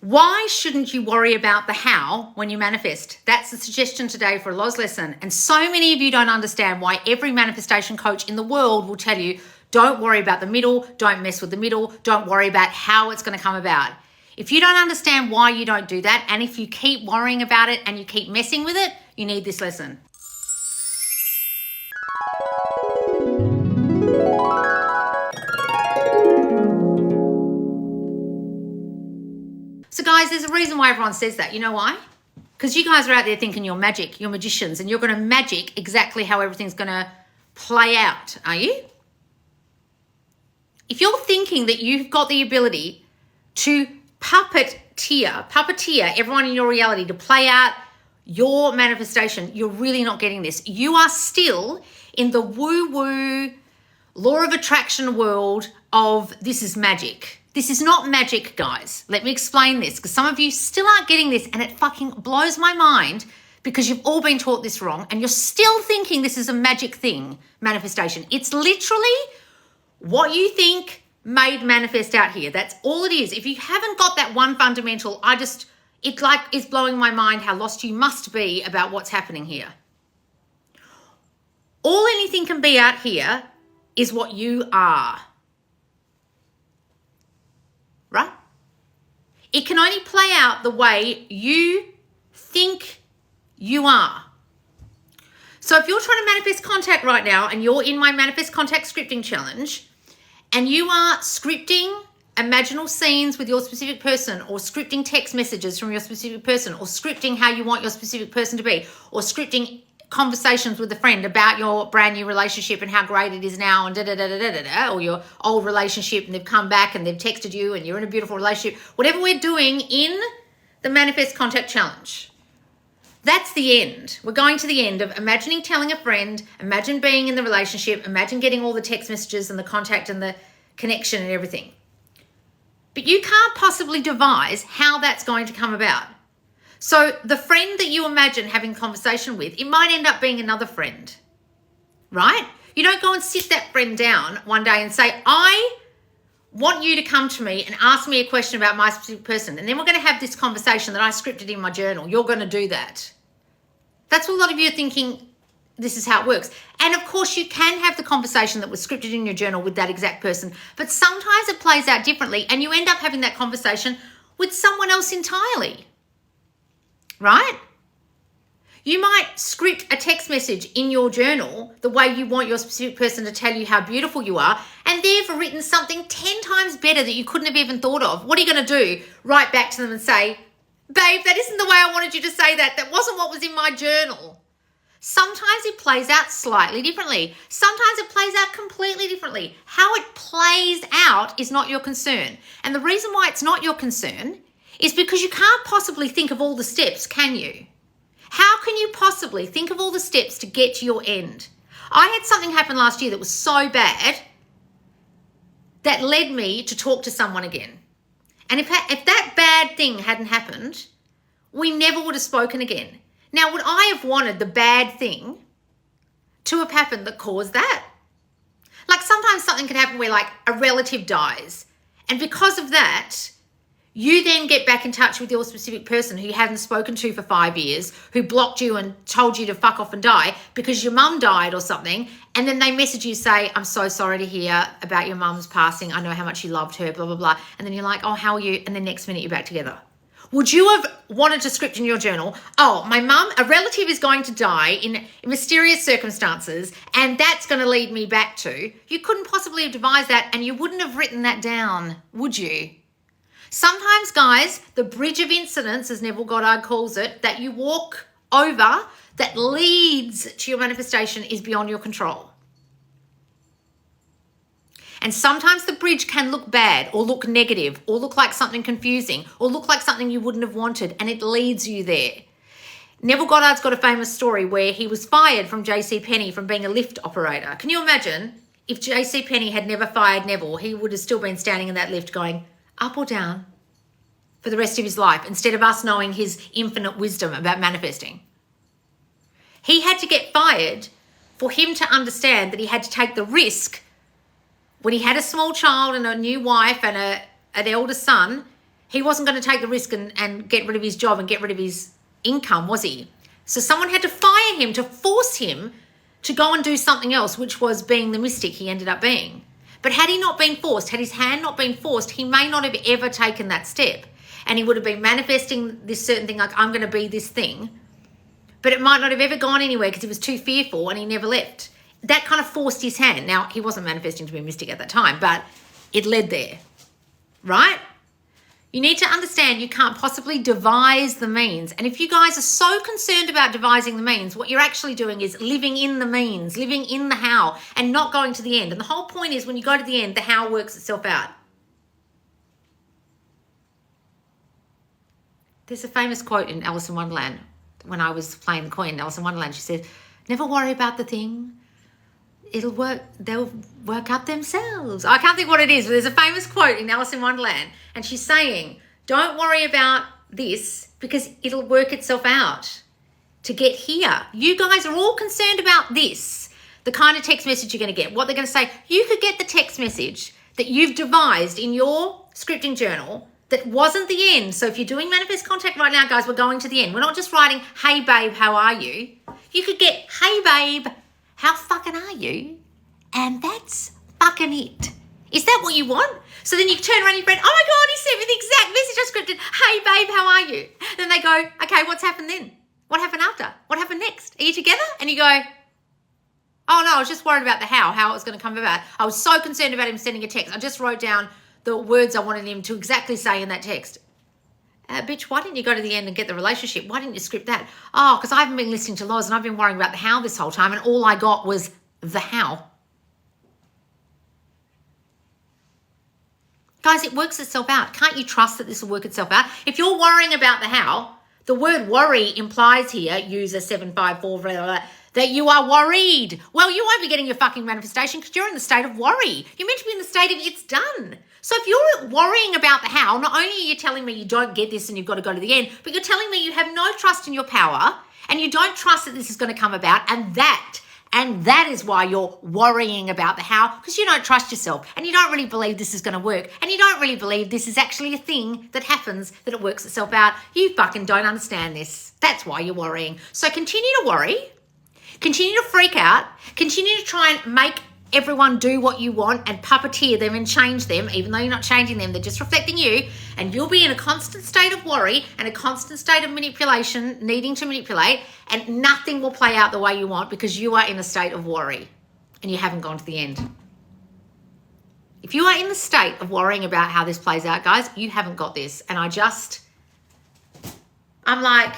Why shouldn't you worry about the how when you manifest? That's the suggestion today for a Loz lesson. And so many of you don't understand why every manifestation coach in the world will tell you, don't worry about the middle, don't mess with the middle, don't worry about how it's going to come about. If you don't understand why you don't do that, and if you keep worrying about it and you keep messing with it, you need this lesson. So guys, there's a reason why everyone says that. You know why? Because you guys are out there thinking you're magic, you're magicians, and you're going to magic exactly how everything's going to play out, are you? If you're thinking that you've got the ability to puppeteer everyone in your reality to play out your manifestation, you're really not getting this. You are still in the woo-woo law of attraction world of this is magic. This is not magic, guys. Let me explain this, because some of you still aren't getting this, and it fucking blows my mind because you've all been taught this wrong and you're still thinking this is a magic thing, manifestation. It's literally what you think made manifest out here. That's all it is. If you haven't got that one fundamental, it's blowing my mind how lost you must be about what's happening here. All anything can be out here is what you are. Right? It can only play out the way you think you are. So if you're trying to manifest contact right now and you're in my manifest contact scripting challenge and you are scripting imaginal scenes with your specific person, or scripting text messages from your specific person, or scripting how you want your specific person to be, or scripting conversations with a friend about your brand new relationship and how great it is now, and or your old relationship and they've come back and they've texted you and you're in a beautiful relationship, whatever we're doing in the Manifest Contact Challenge, that's the end. We're going to the end of imagining telling a friend, imagine being in the relationship, imagine getting all the text messages and the contact and the connection and everything. But you can't possibly devise how that's going to come about. So the friend that you imagine having a conversation with, it might end up being another friend, right? You don't go and sit that friend down one day and say, I want you to come to me and ask me a question about my specific person, and then we're going to have this conversation that I scripted in my journal. You're going to do that. That's what a lot of you are thinking this is how it works. And of course you can have the conversation that was scripted in your journal with that exact person, but sometimes it plays out differently and you end up having that conversation with someone else entirely. Right? You might script a text message in your journal the way you want your specific person to tell you how beautiful you are, and they've written something 10 times better that you couldn't have even thought of. What are you going to do? Write back to them and say, babe, that isn't the way I wanted you to say that. That wasn't what was in my journal. Sometimes it plays out slightly differently. Sometimes it plays out completely differently. How it plays out is not your concern. And the reason why it's not your concern is because you can't possibly think of all the steps, can you? How can you possibly think of all the steps to get to your end? I had something happen last year that was so bad that led me to talk to someone again. And if that bad thing hadn't happened, we never would have spoken again. Now, would I have wanted the bad thing to have happened that caused that? Like sometimes something could happen where like a relative dies, and because of that, you then get back in touch with your specific person who you hadn't spoken to for 5 years, who blocked you and told you to fuck off and die because your mum died or something. And then they message you, say, I'm so sorry to hear about your mum's passing. I know how much you loved her, blah, blah, blah. And then you're like, oh, how are you? And then next minute you're back together. Would you have wanted to script in your journal, oh, my mum, a relative is going to die in mysterious circumstances, and that's going to lead me back to? You couldn't possibly have devised that, and you wouldn't have written that down, would you? Sometimes, guys, the bridge of incidence, as Neville Goddard calls it, that you walk over that leads to your manifestation is beyond your control. And sometimes the bridge can look bad or look negative or look like something confusing or look like something you wouldn't have wanted, and it leads you there. Neville Goddard's got a famous story where he was fired from JCPenney from being a lift operator. Can you imagine if JCPenney had never fired Neville, he would have still been standing in that lift going up or down for the rest of his life, instead of us knowing his infinite wisdom about manifesting. He had to get fired for him to understand that he had to take the risk when he had a small child and a new wife and an elder son, He wasn't going to take the risk and get rid of his job and get rid of his income, was he? So someone had to fire him to force him to go and do something else, which was being the mystic he ended up being. But had he not been forced, had his hand not been forced, he may not have ever taken that step. And he would have been manifesting this certain thing, like, I'm going to be this thing. But it might not have ever gone anywhere because he was too fearful and he never left. That kind of forced his hand. Now, he wasn't manifesting to be a mystic at that time, but it led there, right? You need to understand you can't possibly devise the means. And if you guys are so concerned about devising the means, what you're actually doing is living in the means, living in the how, and not going to the end. And the whole point is when you go to the end, the how works itself out. There's a famous quote in Alice in Wonderland. When I was playing the Queen, Alice in Wonderland, she said, never worry about the thing. It'll work, they'll work out themselves. I can't think what it is, but there's a famous quote in Alice in Wonderland. And she's saying, don't worry about this because it'll work itself out to get here. You guys are all concerned about this, the kind of text message you're going to get, what they're going to say. You could get the text message that you've devised in your scripting journal that wasn't the end. So if you're doing manifest contact right now, guys, we're going to the end. We're not just writing, hey, babe, how are you? You could get, hey, babe, how fucking are you? And that's fucking it. Is that what you want? So then you turn around to your friend, oh my God, he sent me the exact message I scripted. Hey, babe, how are you? Then they go, okay, what's happened then? What happened after? What happened next? Are you together? And you go, oh no, I was just worried about the how it was going to come about. I was so concerned about him sending a text. I just wrote down the words I wanted him to exactly say in that text. Bitch, why didn't you go to the end and get the relationship? Why didn't you script that? Oh, because I haven't been listening to Loz and I've been worrying about the how this whole time and all I got was the how. Guys, it works itself out. Can't you trust that this will work itself out? If you're worrying about the how, the word worry implies here, user 754, blah, blah, blah, that you are worried. Well, you won't be getting your fucking manifestation because you're in the state of worry. You're meant to be in the state of it's done. So if you're worrying about the how, not only are you telling me you don't get this and you've got to go to the end, but you're telling me you have no trust in your power and you don't trust that this is going to come about, and that is why you're worrying about the how, because you don't trust yourself and you don't really believe this is going to work and you don't really believe this is actually a thing that happens, that it works itself out. You fucking don't understand this. That's why you're worrying. So continue to worry, continue to freak out, continue to try and make everyone do what you want and puppeteer them and change them, even though you're not changing them, they're just reflecting you, and you'll be in a constant state of worry and a constant state of manipulation, needing to manipulate, and nothing will play out the way you want because you are in a state of worry and you haven't gone to the end. If you are in the state of worrying about how this plays out, guys, you haven't got this. And I'm like,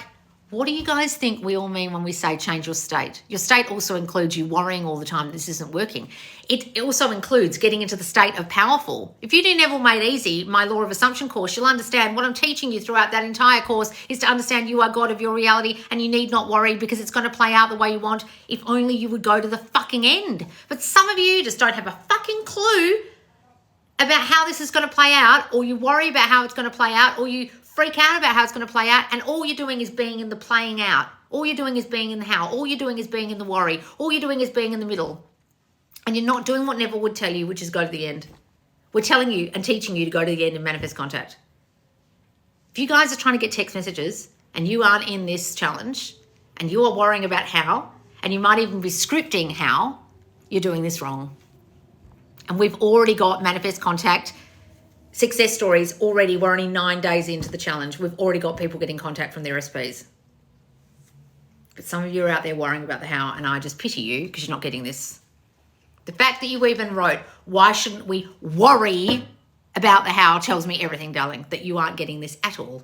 what do you guys think we all mean when we say change your state? Your state also includes you worrying all the time that this isn't working. It also includes getting into the state of powerful. If you do Neville Made Easy, my Law of Assumption course, you'll understand what I'm teaching you throughout that entire course is to understand you are God of your reality and you need not worry because it's going to play out the way you want if only you would go to the fucking end. But some of you just don't have a fucking clue about how this is going to play out, or you worry about how it's going to play out, or you freak out about how it's going to play out, and all you're doing is being in the playing out. All you're doing is being in the how. All you're doing is being in the worry. All you're doing is being in the middle. And you're not doing what Neville would tell you, which is go to the end. We're telling you and teaching you to go to the end and manifest contact. If you guys are trying to get text messages and you aren't in this challenge and you are worrying about how, and you might even be scripting how, you're doing this wrong. And we've already got manifest contact success stories already. We're only 9 days into the challenge. We've already got people getting contact from their SPs. But some of you are out there worrying about the how, and I just pity you because you're not getting this. The fact that you even wrote, why shouldn't we worry about the how, tells me everything, darling, that you aren't getting this at all.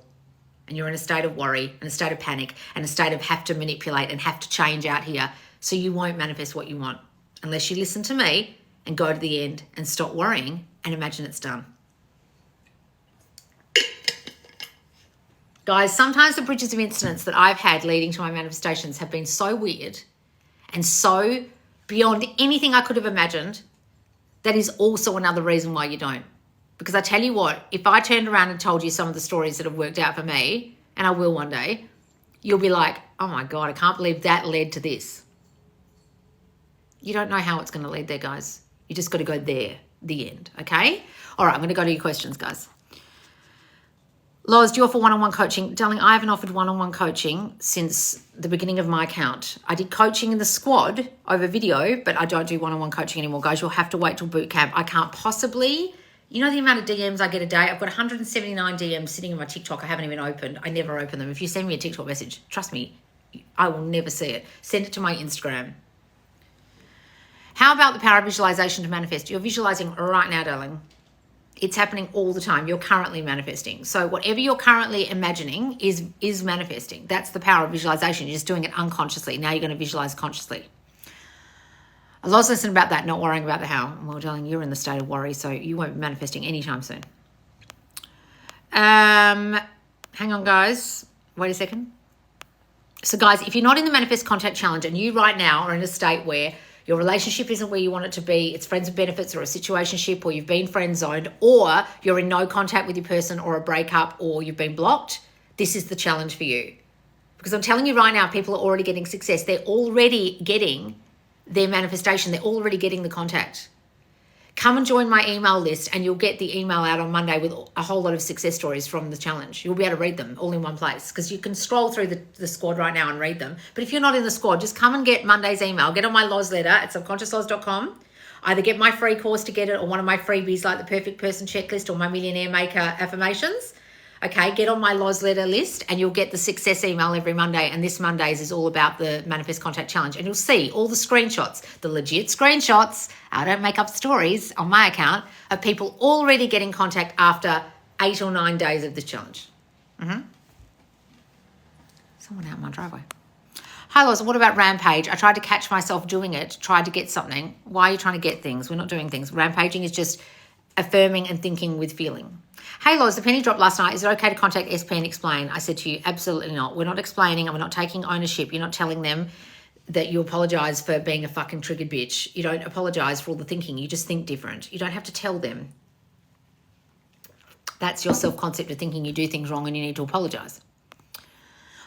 And you're in a state of worry and a state of panic and a state of have to manipulate and have to change out here. So you won't manifest what you want unless you listen to me and go to the end and stop worrying and imagine it's done. Guys, sometimes the bridges of incidents that I've had leading to my manifestations have been so weird and so beyond anything I could have imagined. That is also another reason why you don't. Because I tell you what, if I turned around and told you some of the stories that have worked out for me, and I will one day, you'll be like, oh my God, I can't believe that led to this. You don't know how it's going to lead there, guys. You just got to go there, the end, okay? All right, I'm going to go to your questions, guys. Loz, do you offer one-on-one coaching? Darling, I haven't offered one-on-one coaching since the beginning of my account. I did coaching in the squad over video, but I don't do one-on-one coaching anymore, guys. You'll have to wait till boot camp. I can't possibly, you know the amount of DMs I get a day? I've got 179 DMs sitting in my TikTok I haven't even opened. I never open them. If you send me a TikTok message, trust me, I will never see it. Send it to my Instagram. How about the power of visualization to manifest? You're visualizing right now, darling. It's happening all the time. You're currently manifesting. So whatever you're currently imagining is manifesting. That's the power of visualization. You're just doing it unconsciously. Now you're going to visualize consciously. A lot's lesson about that, not worrying about the how. Well, darling, you're in the state of worry, so you won't be manifesting anytime soon. Hang on, guys. Wait a second. So, guys, if you're not in the Manifest Contact Challenge and you right now are in a state where your relationship isn't where you want it to be, it's friends with benefits or a situationship, or you've been friend zoned, or you're in no contact with your person, or a breakup, or you've been blocked, this is the challenge for you. Because I'm telling you right now, people are already getting success. They're already getting their manifestation. They're already getting the contact. Come and join my email list and you'll get the email out on Monday with a whole lot of success stories from the challenge. You'll be able to read them all in one place because you can scroll through the squad right now and read them. But if you're not in the squad, just come and get Monday's email. Get on my Loz letter at subconsciousloz.com. Either get my free course to get it or one of my freebies like the Perfect Person Checklist or my Millionaire Maker affirmations. Okay, get on my Loz letter list and you'll get the success email every Monday. And this Monday's is all about the Manifest Contact Challenge. And you'll see all the screenshots, the legit screenshots. I don't make up stories on my account of people already getting contact after 8 or 9 days of this challenge. Someone out in my driveway. Hi, Loz, what about Rampage? I tried to catch myself doing it, tried to get something. Why are you trying to get things? We're not doing things. Rampaging is just affirming and thinking with feeling. Hey, Loz, the penny dropped last night. Is it okay to contact SP and explain? I said to you, absolutely not. We're not explaining and we're not taking ownership. You're not telling them that you apologize for being a fucking triggered bitch. You don't apologize for all the thinking. You just think different. You don't have to tell them. That's your self-concept of thinking you do things wrong and you need to apologize.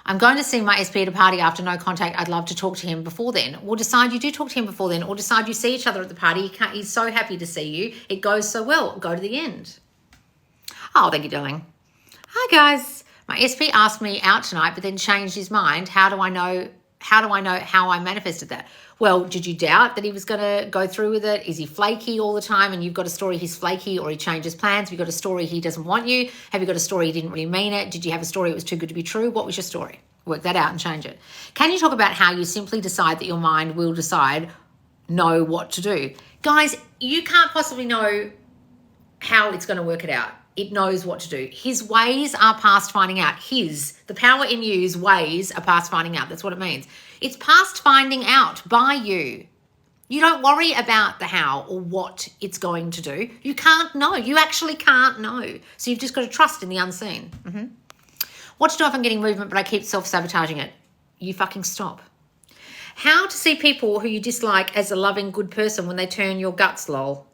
I'm going to see my SP at a party after no contact. I'd love to talk to him before then. Or decide you do talk to him before then. Or decide you see each other at the party. He's so happy to see you. It goes so well. Go to the end. Oh, thank you, darling. Hi, guys. My SP asked me out tonight, but then changed his mind. How do I know how I manifested that? Well, did you doubt that he was going to go through with it? Is he flaky all the time and you've got a story he's flaky or he changes plans? Have you got a story he doesn't want you? Have you got a story he didn't really mean it? Did you have a story it was too good to be true? What was your story? Work that out and change it. Can you talk about how you simply decide that your mind will know what to do? Guys, you can't possibly know how it's going to work it out. It knows what to do. His ways are past finding out. The power in you's ways are past finding out. That's what it means. It's past finding out by you. You don't worry about the how or what it's going to do. You can't know. You actually can't know. So you've just got to trust in the unseen. What to do if I'm getting movement but I keep self-sabotaging it? You fucking stop. How to see people who you dislike as a loving, good person when they turn your guts, lol.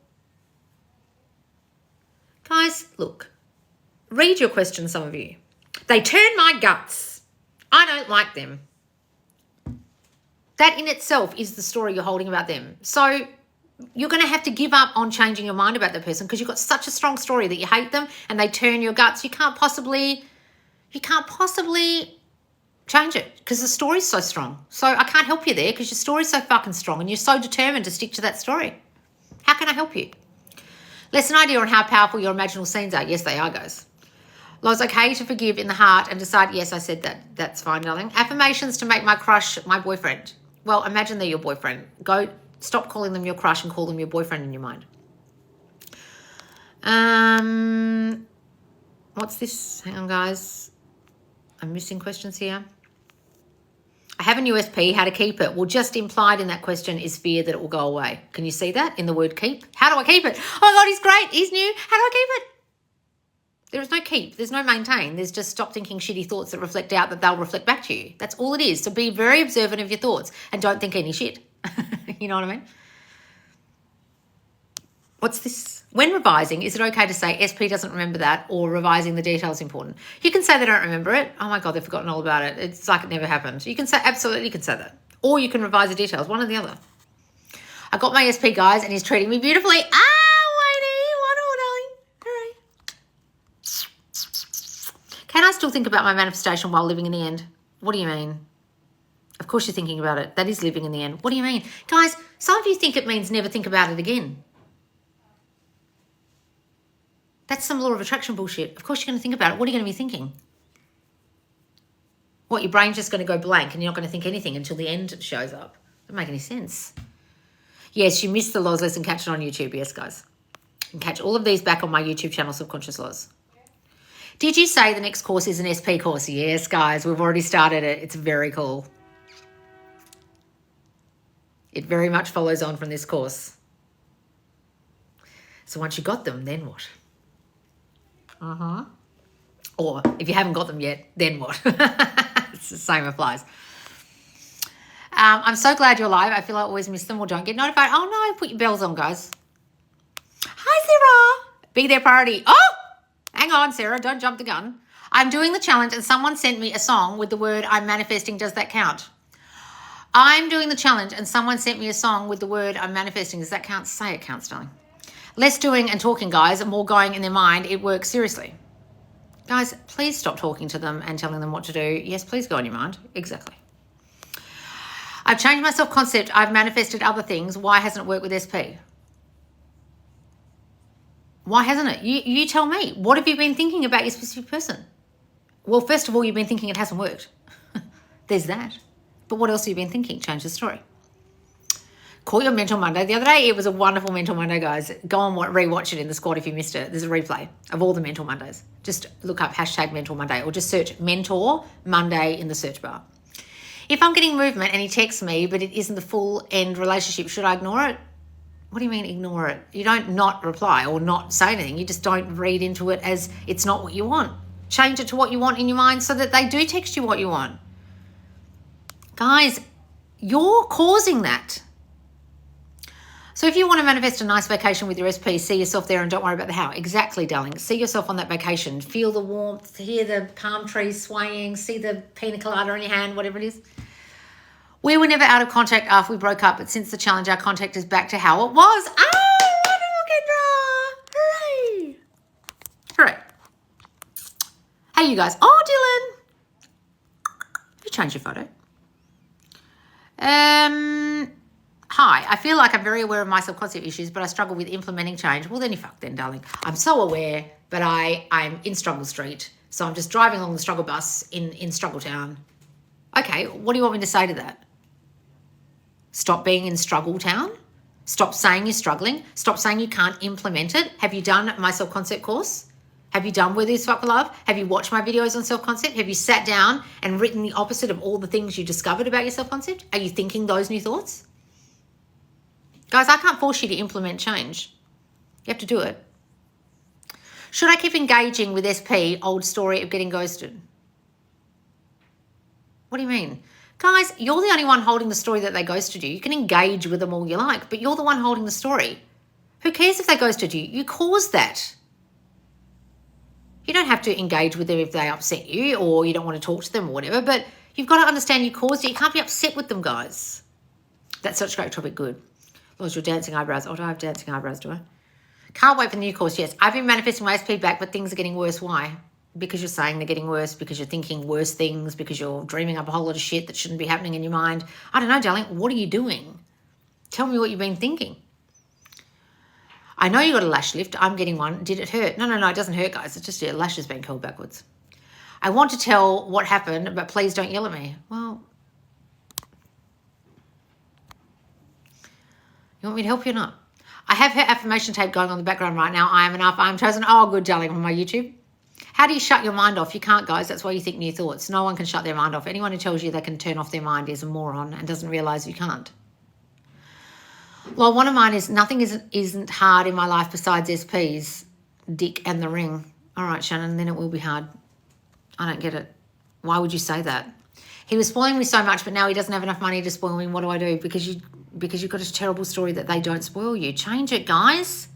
Guys, look, read your question, some of you. They turn my guts. I don't like them. That in itself is the story you're holding about them. So you're going to have to give up on changing your mind about that person because you've got such a strong story that you hate them and they turn your guts. You can't possibly change it because the story's so strong. So I can't help you there because your story's so fucking strong and you're so determined to stick to that story. How can I help you? Less an idea on how powerful your imaginal scenes are. Yes, they are, guys. Loz, okay to forgive in the heart and decide, yes, I said that. That's fine, darling. Affirmations to make my crush my boyfriend. Well, imagine they're your boyfriend. Go, stop calling them your crush and call them your boyfriend in your mind. What's this? Hang on, guys. I'm missing questions here. I have a new SP, how to keep it. Well, just implied in that question is fear that it will go away. Can you see that in the word keep? How do I keep it? Oh my God, he's great. He's new. How do I keep it? There is no keep. There's no maintain. There's just stop thinking shitty thoughts that reflect out that they'll reflect back to you. That's all it is. So be very observant of your thoughts and don't think any shit. You know what I mean? What's this? When revising, is it okay to say SP doesn't remember that or revising the details important? You can say they don't remember it. Oh my God, they've forgotten all about it. It's like it never happened. You can say, absolutely you can say that. Or you can revise the details, one or the other. I got my SP, guys, and he's treating me beautifully. Whitey, what all, darling? All right. still think about my manifestation while living in the end? What do you mean? Of course you're thinking about it. That is living in the end. What do you mean? Guys, some of you think it means never think about it again. That's some law of attraction bullshit. Of course you're going to think about it. What are you going to be thinking? What, your brain's just going to go blank and you're not going to think anything until the end shows up? Doesn't make any sense. Yes, you missed the laws lesson. Catch it on YouTube. Yes, guys. You can catch all of these back on my YouTube channel, Subconscious Laws. Did you say the next course is an SP course? Yes, guys. We've already started it. It's very cool. It very much follows on from this course. So once you got them, then what? Or if you haven't got them yet, then what? It's the same applies. I'm so glad you're live. I feel I always miss them or don't get notified. Oh, no. Put your bells on, guys. Hi, Sarah. Be there priority. Oh, hang on, Sarah. Don't jump the gun. I'm doing the challenge and someone sent me a song with the word I'm manifesting. Does that count? I'm doing the challenge and someone sent me a song with the word I'm manifesting. Does that count? Say it counts, darling. Less doing and talking, guys, and more going in their mind. It works. Seriously. Guys, please stop talking to them and telling them what to do. Yes, please go in your mind. Exactly. I've changed my self-concept. I've manifested other things. Why hasn't it worked with SP? Why hasn't it? You tell me. What have you been thinking about your specific person? Well, first of all, you've been thinking it hasn't worked. There's that. But what else have you been thinking? Change the story. Call your Mental Monday. The other day, it was a wonderful Mental Monday, guys. Go and rewatch it in the squad if you missed it. There's a replay of all the Mental Mondays. Just look up hashtag Mental Monday or just search Mentor Monday in the search bar. If I'm getting movement and he texts me, but it isn't the full end relationship, should I ignore it? What do you mean ignore it? You don't not reply or not say anything. You just don't read into it as it's not what you want. Change it to what you want in your mind so that they do text you what you want. Guys, you're causing that. So if you want to manifest a nice vacation with your SP, see yourself there and don't worry about the how. Exactly, darling. See yourself on that vacation. Feel the warmth, hear the palm trees swaying, see the pina colada in your hand, whatever it is. We were never out of contact after we broke up, but since the challenge, our contact is back to how it was. Oh, wonderful, Kendra. Hooray. Hooray. Hey, you guys. Oh, Dylan. You changed your photo. Hi, I feel like I'm very aware of my self-concept issues, but I struggle with implementing change. Well, then you fuck then, darling. I'm so aware, but I'm in Struggle Street. So I'm just driving along the struggle bus in Struggle Town. Okay, what do you want me to say to that? Stop being in Struggle Town? Stop saying you're struggling? Stop saying you can't implement it? Have you done my self-concept course? Have you done Worthy as Fuck for Love? Have you watched my videos on self-concept? Have you sat down and written the opposite of all the things you discovered about your self-concept? Are you thinking those new thoughts? Guys, I can't force you to implement change. You have to do it. Should I keep engaging with SP, old story of getting ghosted? What do you mean? Guys, you're the only one holding the story that they ghosted you. You can engage with them all you like, but you're the one holding the story. Who cares if they ghosted you? You caused that. You don't have to engage with them if they upset you or you don't want to talk to them or whatever, but you've got to understand you caused it. You can't be upset with them, guys. That's such a great topic. Good. Lost your dancing eyebrows. Oh, do I have dancing eyebrows, do I? Can't wait for the new course. Yes, I've been manifesting my SP back, but things are getting worse. Why? Because you're saying they're getting worse, because you're thinking worse things, because you're dreaming up a whole lot of shit that shouldn't be happening in your mind. I don't know, darling. What are you doing? Tell me what you've been thinking. I know you got a lash lift. I'm getting one. Did it hurt? No, it doesn't hurt, guys. It's just your lash has been curled backwards. I want to tell what happened, but please don't yell at me. Well, you want me to help you or not? I have her affirmation tape going on the background right now. I am enough. I am chosen. Oh, good, darling, on my YouTube. How do you shut your mind off? You can't, guys. That's why you think new thoughts. No one can shut their mind off. Anyone who tells you they can turn off their mind is a moron and doesn't realize you can't. Well, one of mine is nothing isn't hard in my life besides SPs, dick and the ring. All right, Shannon, then it will be hard. I don't get it. Why would you say that? He was spoiling me so much, but now he doesn't have enough money to spoil me. What do I do? Because you've got a terrible story that they don't spoil you. Change it, guys.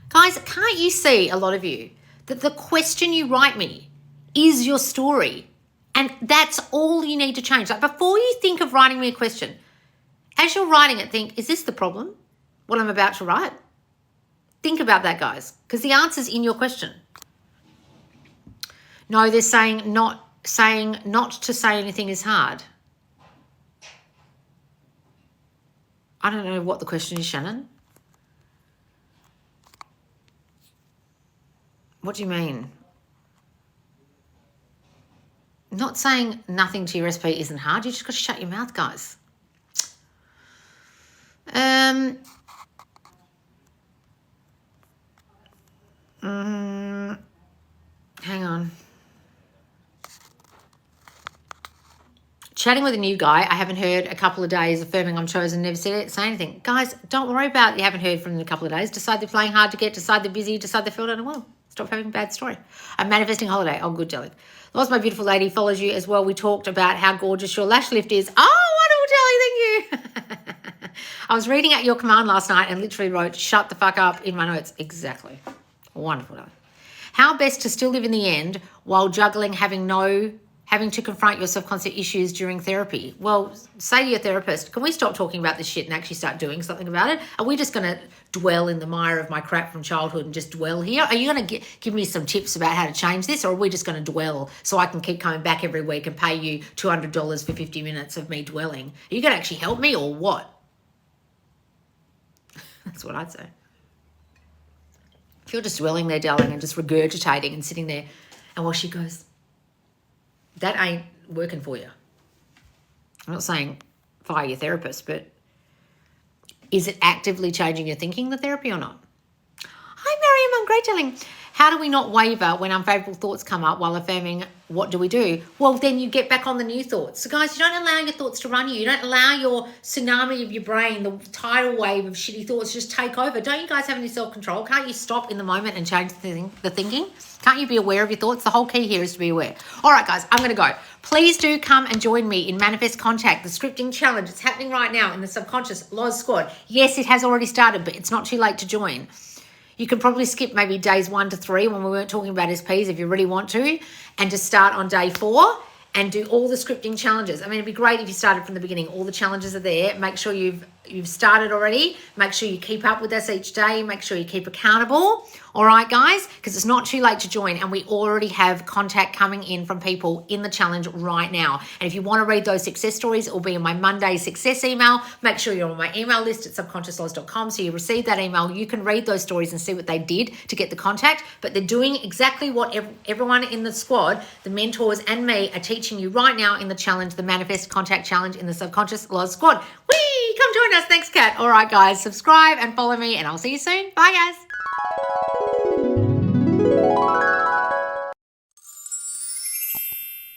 Guys, can't you see, a lot of you, that the question you write me is your story? And that's all you need to change. Like, before you think of writing me a question, as you're writing it, think, is this the problem, what I'm about to write? Think about that, guys, because the answer's in your question. No, they're saying not to say anything is hard. I don't know what the question is, Shannon. What do you mean? Not saying nothing to your recipe isn't hard. You just got to shut your mouth, guys. Hang on. Chatting with a new guy I haven't heard a couple of days, affirming I'm chosen, never say anything. Guys, don't worry about it. You haven't heard from them in a couple of days. Decide they're playing hard to get, decide they're busy, decide they feel down well. Stop having a bad story. I'm manifesting holiday. Oh, good, darling. Lost my beautiful lady follows you as well. We talked about how gorgeous your lash lift is. Oh, wonderful, darling. Thank you. I was reading out your command last night and literally wrote, shut the fuck up in my notes. Exactly. Wonderful, darling. How best to still live in the end while juggling having to confront your self-concept issues during therapy? Well, say to your therapist, can we stop talking about this shit and actually start doing something about it? Are we just going to dwell in the mire of my crap from childhood and just dwell here? Are you going to give me some tips about how to change this, or are we just going to dwell so I can keep coming back every week and pay you $200 for 50 minutes of me dwelling? Are you going to actually help me or what? That's what I'd say. If you're just dwelling there, darling, and just regurgitating and sitting there, and while she goes, that ain't working for you. I'm not saying fire your therapist, but is it actively changing your thinking, the therapy, or not? Hi, Miriam. I'm great, darling. How do we not waver when unfavorable thoughts come up while affirming? What do we do? Well, then you get back on the new thoughts. So, guys, you don't allow your thoughts to run you. You don't allow your tsunami of your brain, the tidal wave of shitty thoughts, just take over. Don't you guys have any self-control? Can't you stop in the moment and change the thinking? Can't you be aware of your thoughts? The whole key here is to be aware. All right, guys, I'm going to go. Please do come and join me in Manifest Contact, the scripting challenge. It's happening right now in the Subconscious Loz Squad. Yes, it has already started, but it's not too late to join. You can probably skip maybe days 1 to 3 when we weren't talking about SPs if you really want to, and just start on day 4 and do all the scripting challenges. I mean, it'd be great if you started from the beginning. All the challenges are there. Make sure you've started already. Make sure you keep up with us each day. Make sure you keep accountable. All right, guys, because it's not too late to join, and we already have contact coming in from people in the challenge right now. And if you want to read those success stories, it will be in my Monday success email. Make sure you're on my email list at subconsciousloz.com so you receive that email. You can read those stories and see what they did to get the contact, but they're doing exactly what everyone in the squad, the mentors and me, are teaching you right now in the challenge, the Manifest Contact Challenge in the Subconscious Loz Squad. Whee! Come join us. Thanks, Kat. All right, guys, subscribe and follow me, and I'll see you soon. Bye, guys.